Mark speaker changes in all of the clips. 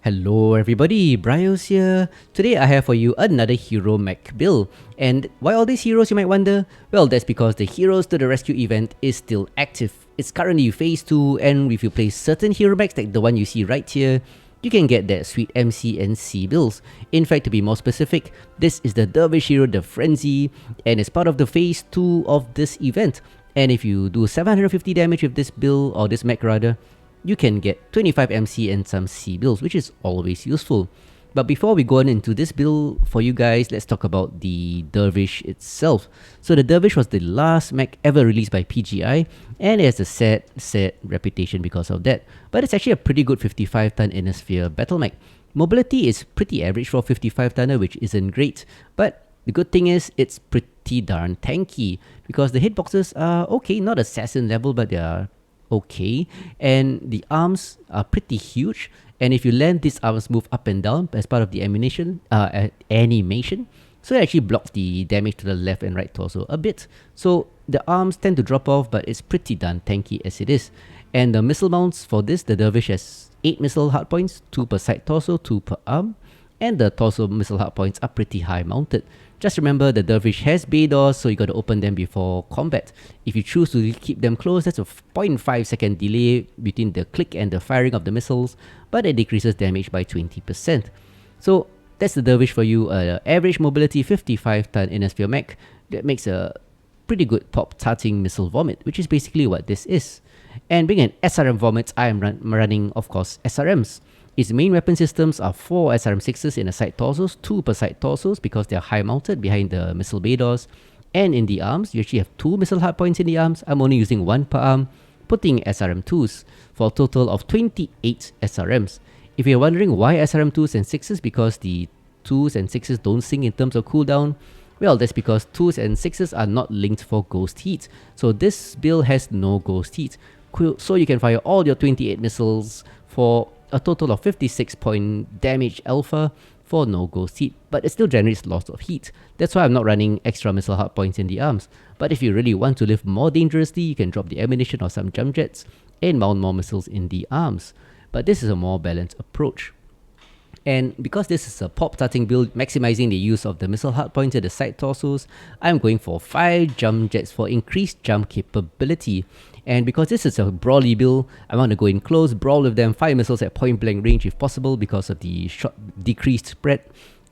Speaker 1: Hello everybody, BrioS here. Today I have for you another hero mech build. And why all these heroes, you might wonder? Well, that's because the Heroes to the Rescue event is still active. It's currently phase 2, and if you play certain hero mechs like the one you see right here, you can get that sweet MC and C builds. In fact, to be more specific, this is the Dervish hero, the Frenzy, and it's part of the phase 2 of this event. And if you do 750 damage with this build, or this mech rather, you can get 25 MC and some C builds, which is always useful. But before we go on into this build for you guys, let's talk about the Dervish itself. So the Dervish was the last mech ever released by PGI, and it has a sad reputation because of that. But it's actually a pretty good 55-ton inner sphere battle mech. Mobility is pretty average for a 55-tonner, which isn't great, but the good thing is it's pretty darn tanky, because the hitboxes are okay, not assassin level, but they are okay, and the arms are pretty huge, and if you land, these arms move up and down as part of the animation, so it actually blocks the damage to the left and right torso a bit. So the arms tend to drop off, but it's pretty darn tanky as it is. And the missile mounts for this, the Dervish has 8 missile hardpoints, 2 per side torso, 2 per arm, and the torso missile hardpoints are pretty high mounted. Just remember, the Dervish has bay doors, so you gotta open them before combat. If you choose to keep them closed, that's a 0.5 second delay between the click and the firing of the missiles, but it decreases damage by 20%. So that's the Dervish for you, average mobility 55-ton inner sphere mech that makes a pretty good pop-tarting missile vomit, which is basically what this is. And being an SRM vomit, I am running, of course, SRMs. Its main weapon systems are 4 SRM6s in the side torsos, 2 per side torsos because they are high mounted behind the missile bay doors. And in the arms, you actually have 2 missile hardpoints in the arms. I'm only using 1 per arm, putting SRM2s for a total of 28 SRMs. If you're wondering why SRM2s and 6s, because the 2s and 6s don't sync in terms of cooldown, well, that's because 2s and 6s are not linked for ghost heat. So this build has no ghost heat. So you can fire all your 28 missiles for a total of 56 point damage alpha for no ghost heat, but it still generates lots of heat. That's why I'm not running extra missile hardpoints in the arms. But if you really want to live more dangerously, you can drop the ammunition or some jump jets and mount more missiles in the arms. But this is a more balanced approach. And because this is a pop-tarting build maximizing the use of the missile hardpoints at the side torsos, I'm going for 5 jump jets for increased jump capability. And because this is a brawly build, I want to go in close, brawl with them, fire missiles at point blank range if possible because of the short decreased spread,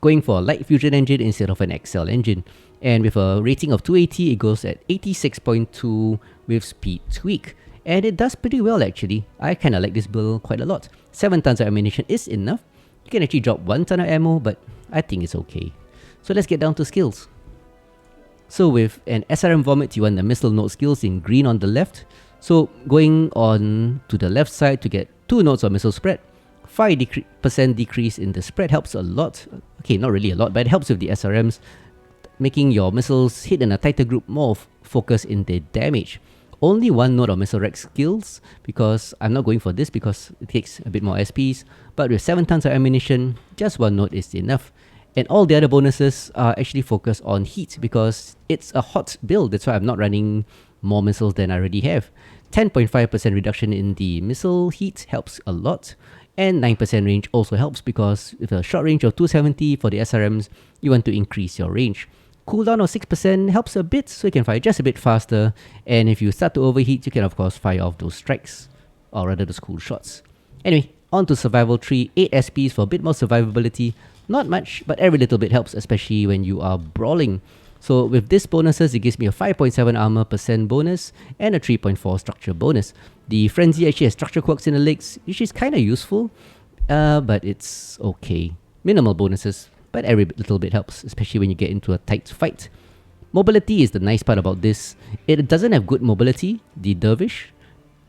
Speaker 1: going for a light fusion engine instead of an XL engine. And with a rating of 280, it goes at 86.2 with speed tweak. And it does pretty well actually. I kinda like this build quite a lot. 7 tons of ammunition is enough. You can actually drop 1 ton of ammo, but I think it's okay. So let's get down to skills. So with an SRM vomit, you want the missile node skills in green on the left. So going on to the left side to get 2 nodes of missile spread. 5% decrease in the spread helps a lot. Okay, not really a lot, but it helps with the SRMs, making your missiles hit in a tighter group more focused in their damage. Only 1 node of missile rack skills, because I'm not going for this because it takes a bit more SPs, but with 7 tons of ammunition, just 1 node is enough. And all the other bonuses are actually focused on heat because it's a hot build, that's why I'm not running more missiles than I already have. 10.5% reduction in the missile heat helps a lot, and 9% range also helps because with a short range of 270 for the SRMs, you want to increase your range. Cooldown of 6% helps a bit, so you can fire just a bit faster, and if you start to overheat, you can of course fire off those strikes, or rather those cool shots. Anyway, on to survival tree, 8 SPs for a bit more survivability. Not much, but every little bit helps, especially when you are brawling. So with this bonuses, it gives me a 5.7 armor percent bonus and a 3.4 structure bonus. The Frenzy actually has structure quirks in the legs, which is kinda useful, but it's okay. Minimal bonuses, but every little bit helps, especially when you get into a tight fight. Mobility is the nice part about this. It doesn't have good mobility, the Dervish,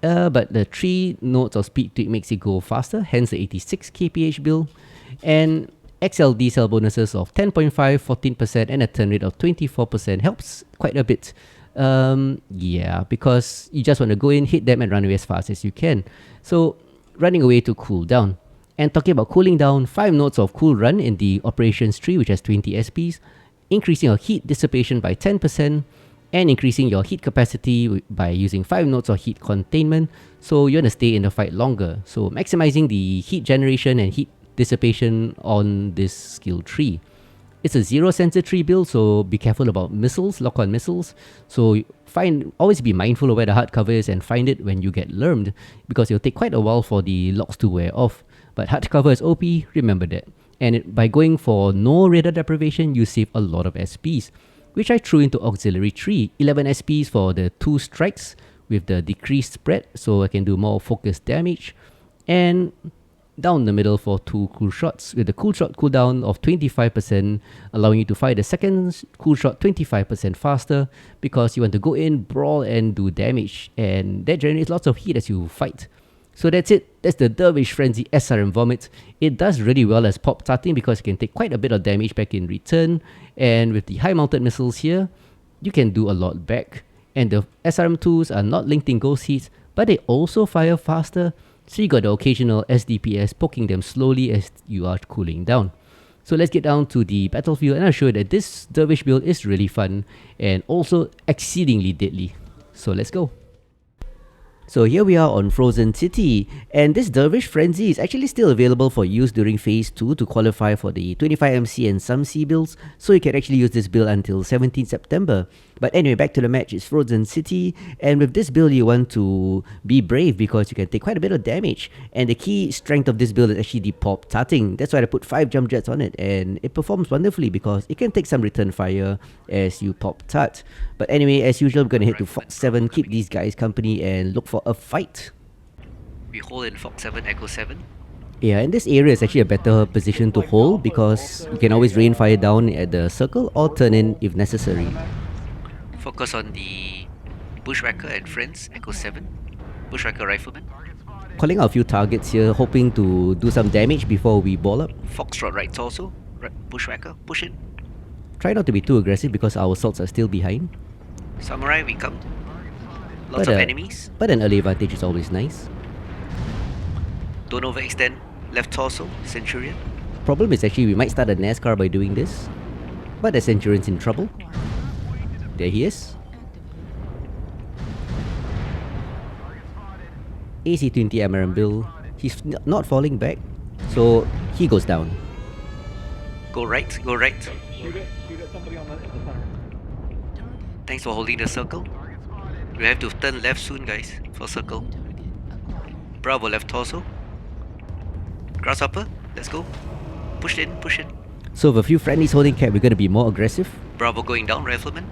Speaker 1: but the 3 nodes of speed tweak makes it go faster, hence the 86 kph build. And XLD cell bonuses of 10.5, 14% and a turn rate of 24% helps quite a bit. Yeah, because you just want to go in, hit them and run away as fast as you can. So running away to cool down. And talking about cooling down, 5 nodes of cool run in the operations tree, which has 20 SPs, increasing your heat dissipation by 10%, and increasing your heat capacity by using 5 nodes of heat containment, so you want to stay in the fight longer. So maximizing the heat generation and heat dissipation on this skill tree. It's a zero sensor tree build, so be careful about missiles, lock-on missiles. So always be mindful of where the hardcover is and find it when you get lermed, because it'll take quite a while for the locks to wear off. But hardcover is OP, remember that. And by going for no radar deprivation, you save a lot of SPs, which I threw into auxiliary tree. 11 SPs for the 2 strikes with the decreased spread, so I can do more focused damage. And down the middle for 2 cool shots with the cool shot cooldown of 25%, allowing you to fire the second cool shot 25% faster, because you want to go in, brawl and do damage, and that generates lots of heat as you fight. So that's it. That's the Dervish Frenzy SRM Vomit. It does really well as pop-tarting because it can take quite a bit of damage back in return, and with the high mounted missiles here, you can do a lot back. And the SRM tools are not linked in ghost hits, but they also fire faster, so you got the occasional SDPS poking them slowly as you are cooling down. So let's get down to the battlefield, and I'll show you that this Dervish build is really fun and also exceedingly deadly. So let's go. So here we are on Frozen City, and this Dervish Frenzy is actually still available for use during Phase 2 to qualify for the 25MC and some C builds, so you can actually use this build until 17 September. But anyway, back to the match. It's Frozen City, and with this build you want to be brave because you can take quite a bit of damage, and the key strength of this build is actually the pop-tarting. That's why I put 5 jump jets on it, and it performs wonderfully because it can take some return fire as you pop-tart. But anyway, as usual, we're going to head to Fox 7, keep these guys company and look for a fight.
Speaker 2: We hold in Fox 7, Echo 7.
Speaker 1: Yeah, and this area is actually a better position to hold because you can always rain fire down at the circle or turn in if necessary.
Speaker 2: Focus on the Bushwhacker and friends, Echo 7. Bushwhacker Rifleman.
Speaker 1: Calling out a few targets here, hoping to do some damage before we ball up.
Speaker 2: Foxtrot right torso, Bushwhacker, push in.
Speaker 1: Try not to be too aggressive because our assaults are still behind.
Speaker 2: Samurai, we come. Lots of enemies.
Speaker 1: But an early advantage is always nice.
Speaker 2: Don't overextend. Left torso, Centurion.
Speaker 1: Problem is actually we might start a NASCAR by doing this. But the Centurion's in trouble. There he is. AC-20 MRM Bill. He's not falling back, so he goes down.
Speaker 2: Go right, go right.
Speaker 3: Shoot at somebody in the center.
Speaker 2: Thanks for holding the circle. We have to turn left soon, guys, for circle. Bravo left torso. Grasshopper, let's go. Push in, push in.
Speaker 1: So with a few friendlies holding cap, we're going to be more aggressive.
Speaker 2: Bravo going down, Rifleman.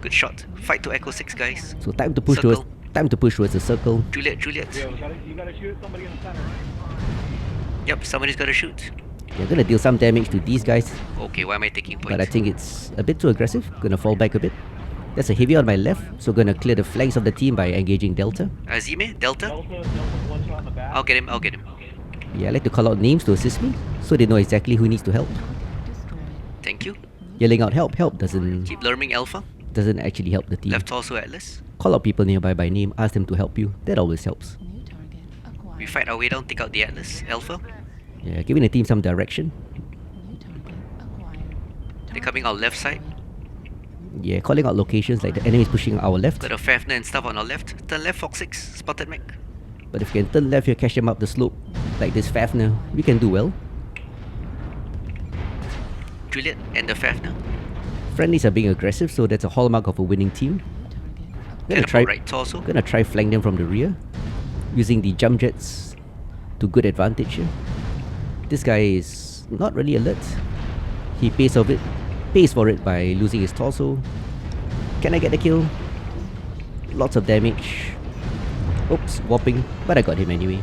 Speaker 2: Good shot. Fight to Echo 6, guys.
Speaker 1: So time to push towards the circle.
Speaker 2: Juliet, Juliet.
Speaker 3: Yeah, you gotta shoot at somebody in the center.
Speaker 2: Yep, somebody's gotta shoot.
Speaker 1: We're going to deal some damage to these guys,
Speaker 2: Okay, why am I taking points?
Speaker 1: but I think it's a bit too aggressive. Going to fall back a bit. There's a heavy on my left, so going to clear the flanks of the team by engaging Delta.
Speaker 2: Azime, Delta.
Speaker 3: Delta's one shot in the back.
Speaker 2: I'll get him, I'll get him.
Speaker 1: Yeah, I like to call out names to assist me, so they know exactly who needs to help.
Speaker 2: Thank you.
Speaker 1: Yelling out help doesn't
Speaker 2: Keep learning Alpha.
Speaker 1: actually help the team.
Speaker 2: Left torso Atlas.
Speaker 1: Call out people nearby by name, ask them to help you. That always helps.
Speaker 2: We fight our way down, take out the Atlas. Alpha.
Speaker 1: Yeah, giving the team some direction.
Speaker 2: They're coming our left side.
Speaker 1: Yeah, calling out locations like the enemies pushing our left.
Speaker 2: Got a Fafner and stuff on our left. Turn left, Fox 6. Spotted mech.
Speaker 1: But if you can turn left here, catch them up the slope, like this Fafner, we can do well.
Speaker 2: Juliet and the Fafner.
Speaker 1: Friendlies are being aggressive, so that's a hallmark of a winning team.
Speaker 2: Catapult right torso.
Speaker 1: Gonna try flank them from the rear, using the jump jets to good advantage here. This guy is not really alert. He pays for it by losing his torso. Can I get the kill? Lots of damage. Oops, whopping, but I got him anyway.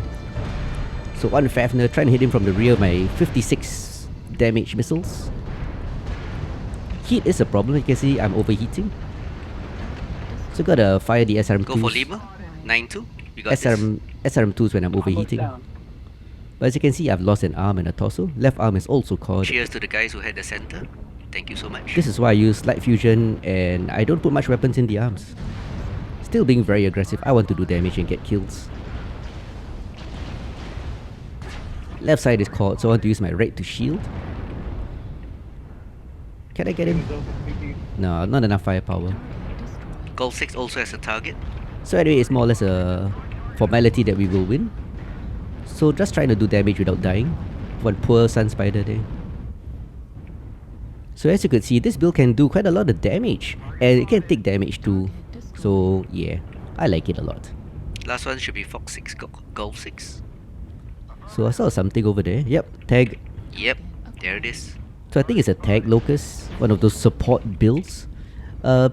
Speaker 1: So one Fafner trying to hit him from the rear of my 56 damage missiles. Heat is a problem, you can see I'm overheating. So gotta fire the SRM2s.
Speaker 2: Go for Lima. 9-2. You got this.
Speaker 1: SRM2s when I'm overheating. But as you can see, I've lost an arm and a torso. Left arm is also caught.
Speaker 2: Cheers to the guys who had the center. Thank you so much.
Speaker 1: This is why I use light fusion and I don't put much weapons in the arms. Still being very aggressive, I want to do damage and get kills. Left side is caught, so I want to use my right to shield. Can I get him? No, not enough firepower.
Speaker 2: Goal 6 also has a target.
Speaker 1: So anyway, it's more or less a formality that we will win. So just trying to do damage without dying. One poor Sun Spider there. So as you could see, this build can do quite a lot of damage. And it can take damage too. So yeah, I like it a lot.
Speaker 2: Last one should be Fox 6, Golf 6.
Speaker 1: So I saw something over there. Yep, tag.
Speaker 2: Yep, there it is.
Speaker 1: So I think it's a tag locus, one of those support builds.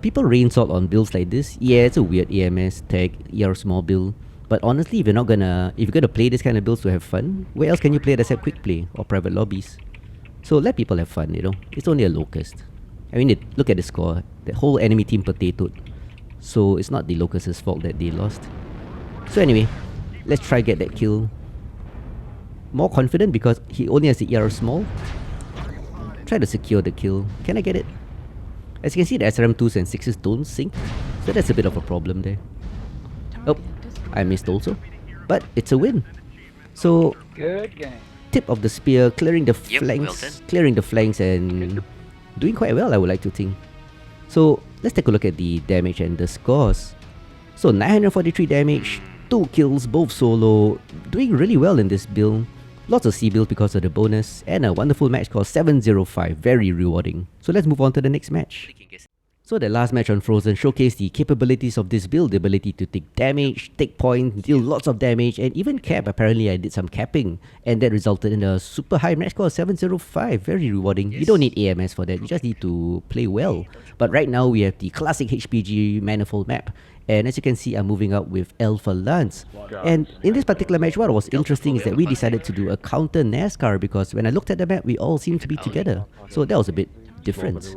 Speaker 1: People rain salt on builds like this. Yeah, it's a weird AMS tag, ER small build. But honestly, if you're gonna play this kind of builds to have fun, where else can you play it except quick play or private lobbies? So let people have fun, you know. It's only a locust. I mean, look at the score. The whole enemy team potatoed. So it's not the locust's fault that they lost. So anyway, let's try get that kill. More confident because he only has the ER small. Try to secure the kill. Can I get it? As you can see, the SRM 2s and 6s don't sync. So that's a bit of a problem there. Oh, I missed also. But it's a win. So,
Speaker 3: Good game.
Speaker 1: tip of the spear, clearing the
Speaker 2: Yep,
Speaker 1: flanks.
Speaker 2: well done.
Speaker 1: Clearing the flanks and doing quite well, I would like to think. So, let's take a look at the damage and the scores. So, 943 damage, 2 kills, both solo. Doing really well in this build. Lots of C builds because of the bonus. And a wonderful match score 705. Very rewarding. So, let's move on to the next match.
Speaker 2: Clicking guess.
Speaker 1: So the last match on Frozen showcased the capabilities of this build, the ability to take damage, take points, deal lots of damage, and even cap. Apparently I did some capping, and that resulted in a super high match score of 705. Very rewarding. You don't need AMS for that, you just need to play well. But right now we have the classic HPG manifold map. And as you can see, I'm moving up with Alpha Lance. And in this particular match, what was interesting is that we decided to do a counter NASCAR because when I looked at the map, we all seemed to be together. So that was a bit different.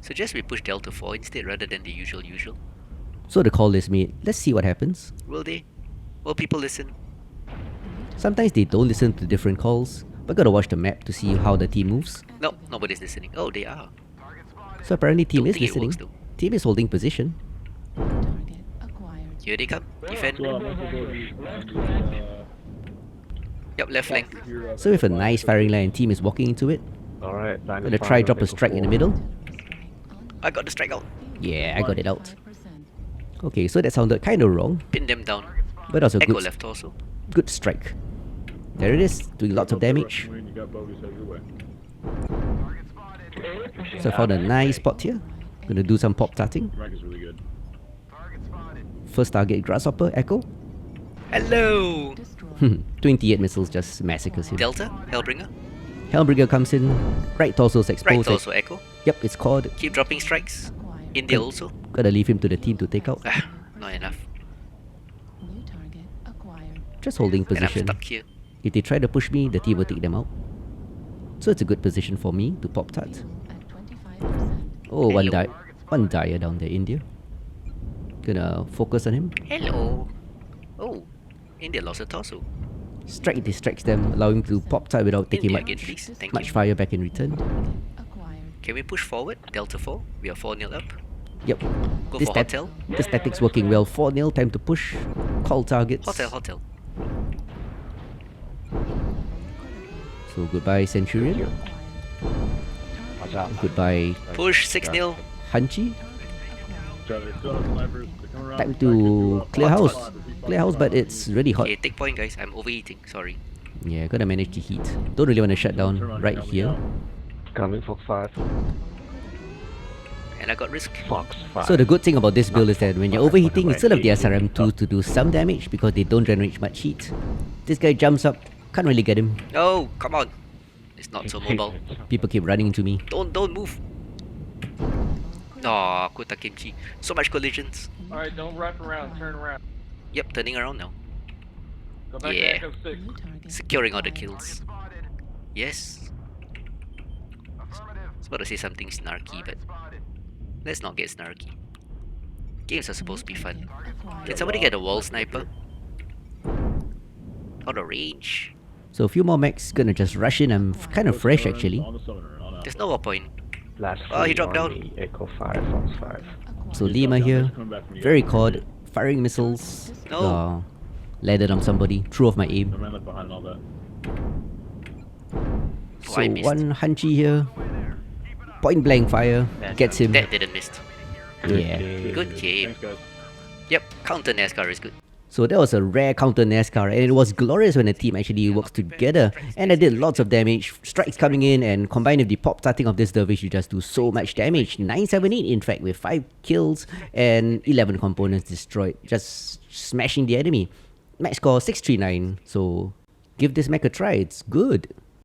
Speaker 2: Suggest we push Delta 4 instead rather than the usual.
Speaker 1: So the call is made. Let's see what happens.
Speaker 2: Will they? Will people listen?
Speaker 1: Sometimes they don't listen to different calls, but gotta watch the map to see how the team moves.
Speaker 2: No, nobody's listening. Oh, they are.
Speaker 1: So apparently team
Speaker 2: Don't
Speaker 1: is
Speaker 2: think it
Speaker 1: listening.
Speaker 2: works though.
Speaker 1: Team is holding position.
Speaker 2: Here they come. Defend. Yep, left flank.
Speaker 1: So with a nice firing line, team is walking into it.
Speaker 4: Alright,
Speaker 1: Gonna try drop a strike in the middle.
Speaker 2: I got the strike out.
Speaker 1: Yeah, I got it out. Okay, so that sounded kinda wrong,
Speaker 2: Pin them down.
Speaker 1: but also
Speaker 2: Echo
Speaker 1: good,
Speaker 2: left torso.
Speaker 1: good strike. There it is, doing lots of damage. So I found a nice spot here. Gonna do some pop tarting. First target Grasshopper, Echo.
Speaker 2: Hello!
Speaker 1: 28 missiles just massacres him.
Speaker 2: Delta, Hellbringer.
Speaker 1: Hellbringer comes in, right torso's
Speaker 2: Right
Speaker 1: exposed.
Speaker 2: torso Echo.
Speaker 1: Yep, it's caught.
Speaker 2: Keep dropping strikes. India also.
Speaker 1: Gotta leave him to the team to take out.
Speaker 2: Ah, not enough.
Speaker 1: Just holding
Speaker 2: And I'm
Speaker 1: position.
Speaker 2: stuck here.
Speaker 1: If they try to push me, the team will take them out. So it's a good position for me to pop tart. Oh, one dire down there, India. Gonna focus on him.
Speaker 2: Hello. Oh, India lost a torso.
Speaker 1: Strike distracts them, allowing him to pop tart without taking
Speaker 2: India
Speaker 1: much,
Speaker 2: again, please. Thank
Speaker 1: much
Speaker 2: you.
Speaker 1: fire back in return.
Speaker 2: Can we push forward? Delta 4. We are 4-0 up.
Speaker 1: Yep.
Speaker 2: Go
Speaker 1: This
Speaker 2: for
Speaker 1: tat-
Speaker 2: hotel.
Speaker 1: This tactic's working well. 4-0, time to push. Call targets.
Speaker 2: Hotel.
Speaker 1: So goodbye, Centurion.
Speaker 4: Watch out.
Speaker 1: Goodbye,
Speaker 2: Push 6-0.
Speaker 1: Hunchy. Time to clear house. Clear house, but it's really hot.
Speaker 2: Okay, take point guys. I'm overeating. Sorry.
Speaker 1: Yeah, gotta manage the heat. Don't really want to shut down right here.
Speaker 4: Coming for 5.
Speaker 2: And I got risk.
Speaker 4: Fox 5.
Speaker 1: So the good thing about this build is that when you're overheating, you still have the SRM2 to do some damage because they don't generate much heat. This guy jumps up, can't really get him.
Speaker 2: Oh, come on. It's not so mobile.
Speaker 1: People keep running into me.
Speaker 2: Don't move. Aw, Kota Kimchi. So much collisions.
Speaker 3: Alright, don't wrap around, turn around.
Speaker 2: Yep, turning around now.
Speaker 3: Go back
Speaker 2: Yeah.
Speaker 3: to Echo 6.
Speaker 2: Securing all the kills. Yes. I was about to say something snarky, but let's not get snarky. Games are supposed to be fun. Can somebody get a wall sniper? Out of range.
Speaker 1: So a few more mechs gonna just rush in. I'm kind of fresh actually.
Speaker 2: There's no war point.
Speaker 4: Last
Speaker 2: Oh, he
Speaker 4: free
Speaker 2: dropped down.
Speaker 4: army, Echo 5, Fox 5.
Speaker 1: So Lima here, very caught, firing missiles.
Speaker 2: No.
Speaker 1: Landed on somebody, threw off my aim.
Speaker 2: Oh,
Speaker 1: So
Speaker 2: I missed.
Speaker 1: one Hunchy here, point blank fire, gets him.
Speaker 2: That didn't miss.
Speaker 1: Yeah.
Speaker 2: Good game. Yep, counter NASCAR is good.
Speaker 1: So that was a rare counter NASCAR, and it was glorious when a team actually works together. And I did lots of damage, strikes coming in, and combined with the pop-tarting of this Dervish, you just do so much damage. 978 in fact, with 5 kills and 11 components destroyed, just smashing the enemy. Max score 639, so give this mech a try, it's good.